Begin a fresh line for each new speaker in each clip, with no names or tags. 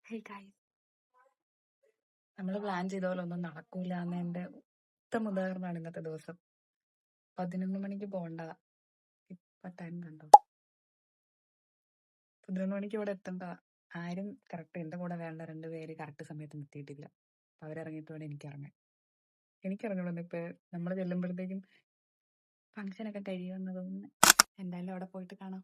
Hey guys, നമ്മൾ plan ചെയ്ത പോലെ ഒന്നും നടക്കൂല എന്നതിന്റെ ഉത്തമ ഉദാഹരണമാണ് ഇന്നത്തെ ദിവസം. 11 മണിക്ക് പോകേണ്ടതാ. ഇപ്പൊ ടൈം കണ്ടോ? 11 മണിക്ക് ഇവിടെ എത്തേണ്ടതാ. ആരും കറക്റ്റ് എന്റെ കൂടെ വേണ്ട 2 പേര് കറക്റ്റ് സമയത്ത് എത്തിയിട്ടില്ല. അപ്പൊ അവരിറങ്ങിയിട്ട് വേണം എനിക്കിറങ്ങണം. ഇപ്പൊ നമ്മൾ ചെല്ലുമ്പോഴത്തേക്കും ഫംഗ്ഷനൊക്കെ കഴിയുമെന്ന് തോന്നുന്നു. എന്തായാലും അവിടെ പോയിട്ട് കാണാം.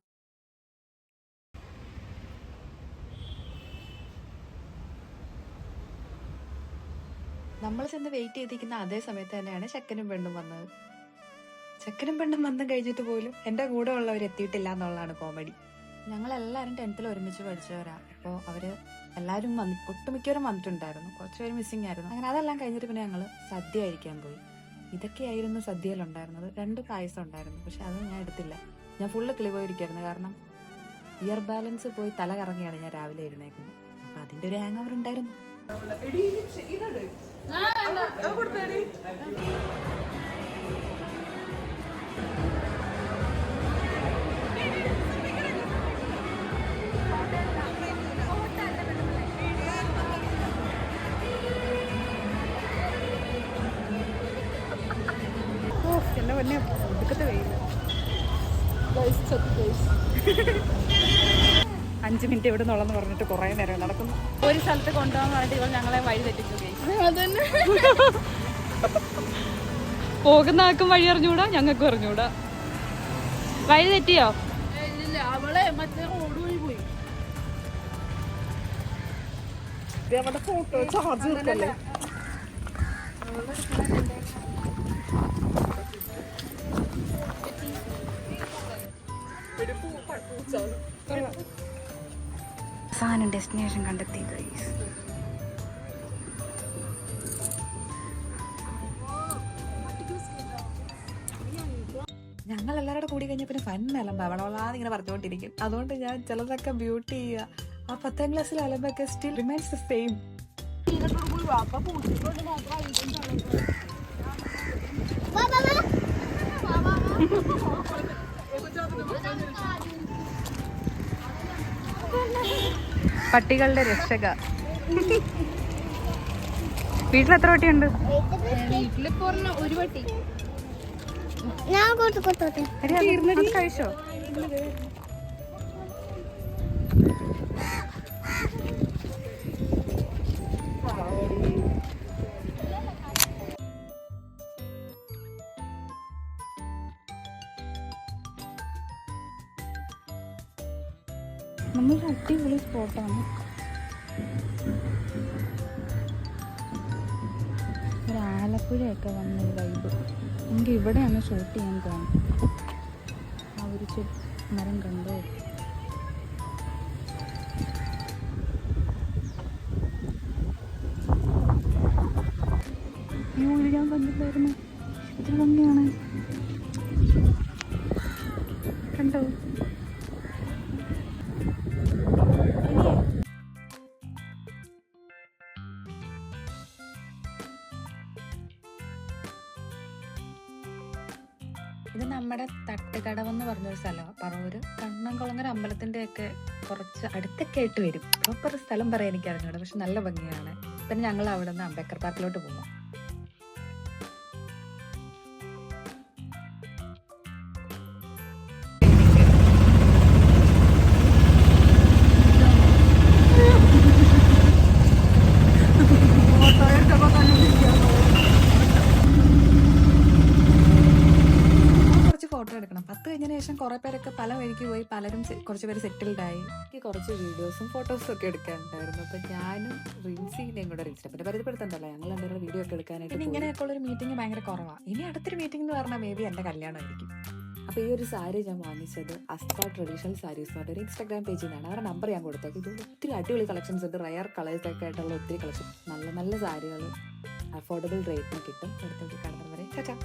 നമ്മൾ ചെന്ന് വെയിറ്റ് ചെയ്തിരിക്കുന്ന അതേ സമയത്ത് തന്നെയാണ് ചെക്കനും പെണ്ണും വന്നത്. ചെക്കനും പെണ്ണും വന്നും കഴിഞ്ഞിട്ട് പോലും എന്റെ കൂടെ ഉള്ളവർ എത്തിയിട്ടില്ല എന്നുള്ളതാണ് കോമഡി. ഞങ്ങളെല്ലാവരും 10th ഒരുമിച്ച് പഠിച്ചവരാ. അപ്പോൾ അവര് എല്ലാവരും ഒട്ടുമിക്കവരും വന്നിട്ടുണ്ടായിരുന്നു. കുറച്ചുപേര് മിസ്സിംഗ് ആയിരുന്നു. അങ്ങനെ അതെല്ലാം കഴിഞ്ഞിട്ട് പിന്നെ ഞങ്ങൾ സദ്യ കഴിക്കാൻ പോയി. ഇതൊക്കെയായിരുന്നു സദ്യയിലുണ്ടായിരുന്നത്. 2 പായസം ഉണ്ടായിരുന്നു, പക്ഷെ അത് ഞാൻ എടുത്തില്ല. ഞാൻ ഫുള്ള് കിളി പോയിരിക്കായിരുന്നു. കാരണം ഇയർ ബാലൻസ് പോയി തല കറങ്ങിയാണ് ഞാൻ രാവിലെ എഴുന്നേക്കുന്നത്. അപ്പൊ അതിന്റെ ഒരു ഹാങ് ഓവർ ഉണ്ടായിരുന്നു. എന്നെ പൊന്നെ ഒടുക്കത്തെ വെയില്. 5 മിനിറ്റ് ഇവിടെ നിന്നുള്ളെന്ന് പറഞ്ഞിട്ട് കുറെ നേരം നടക്കുന്നു. ഒരു സ്ഥലത്ത് കൊണ്ടുപോകാൻ വേണ്ടി ഇവൾ ഞങ്ങളെ വഴി തെറ്റിച്ചു. പോകുന്ന ആർക്കും വഴി അറിഞ്ഞൂടാ, ഞങ്ങൾക്കും അറിഞ്ഞൂടാ. വഴി തെറ്റിയോ? അവളെ മറ്റേ റോഡ് വഴി പോയി. ഫോട്ടോ ചാർജ് തീർക്കല്ലേ. അവസാനം ഡെസ്റ്റിനേഷൻ കണ്ടെത്തി ഗൈസ്. ഞങ്ങൾ എല്ലാവരുടെ കൂടി കഴിഞ്ഞ പിന്നെ ഫൻ അലമ്പ അവളോളാന്ന് ഇങ്ങനെ പറഞ്ഞുകൊണ്ടിരിക്കും. അതുകൊണ്ട് ഞാൻ ചിലതൊക്കെ ബ്യൂട്ടി ചെയ്യുക. ആ 10th ക്ലാസ്സിലെ അലമ്പൊക്കെ സ്റ്റിൽ റിമൈൻസ് ദ സെയിം. പട്ടികളുടെ രക്ഷക. വീട്ടിലെത്ര പട്ടിയുണ്ട്?
വീട്ടിലിപ്പോ ഒരു പട്ടി.
കഴിച്ചോ? നമ്മൾ അടിപൊളി സ്പോട്ടാണ്. ഒരു ആലപ്പുഴയൊക്കെ വന്നൊരു വൈബ്. എനിക്ക് ഇവിടെയാണ് ഷൂട്ട് ചെയ്യാൻ തോന്നും. ആ ഒരു മരം കണ്ടോ? ഞാൻ കണ്ടിട്ടായിരുന്നു. എത്ര ഭംഗിയാണ് കണ്ടോ? ഇത് നമ്മുടെ തട്ടുകടവെന്ന് പറഞ്ഞൊരു സ്ഥലമാണ്. പറവൂര് കണ്ണംകുളങ്ങര അമ്പലത്തിന്റെ ഒക്കെ കുറച്ച് അടുത്തൊക്കെ ആയിട്ട് വരും. പ്രോപ്പർ സ്ഥലം പറയാൻ എനിക്ക് അറിഞ്ഞൂടാ, പക്ഷെ നല്ല ഭംഗിയാണ്. പിന്നെ ഞങ്ങൾ അവിടെ നിന്ന് അംബേദ്കർ പാർക്കിലോട്ട് പോകും. ഫോട്ടോ എടുക്കണം. 10 കഴിഞ്ഞതിന് ശേഷം കുറെ പേരൊക്കെ പല വഴിക്ക് പോയി. പലരും കുറച്ച് പേര് സെറ്റിൽഡ് ആയി. എനിക്ക് കുറച്ച് വീഡിയോസും ഫോട്ടോസും ഒക്കെ എടുക്കാനുണ്ടായിരുന്നു. അപ്പൊ ഞാനും റിൻസിനെയും കൂടെ റീച്ചിട്ട് പിന്നെ പരിചയപ്പെടുത്തണ്ടല്ലോ, ഞങ്ങൾ എന്തെങ്കിലും വീഡിയോ ഒക്കെ എടുക്കാനായിട്ട്. പിന്നെ ഇങ്ങനെയൊക്കെ ഉള്ളൊരു മീറ്റിംഗ് ഭയങ്കര കുറവാണ്. ഇനി അടുത്തൊരു മീറ്റിംഗ് എന്ന് പറഞ്ഞാൽ മേ ബി എന്റെ കല്യാണമായിരിക്കും. അപ്പൊ ഈ ഒരു സാരി ഞാൻ വാങ്ങിച്ചത് അസ്ത ട്രഡീഷണൽ സാരീസ് എന്ന് പറഞ്ഞൊരു ഇൻസ്റ്റാഗ്രാം പേജിൽ നിന്നാണ്. അവരുടെ നമ്പർ ഞാൻ കൊടുത്തേക്ക്. ഇത് ഒത്തിരി അടിപൊളി കളക്ഷൻസ് ഉണ്ട്. റയർ കളേഴ്സ് ഒക്കെ ആയിട്ടുള്ള ഒത്തിരി കളക്ഷൻ. നല്ല നല്ല സാരികൾ അഫോർഡബിൾ റേറ്റിന് കിട്ടും. അടുത്തോട്ട് കാണുന്നവരെ ചാച്ചാ.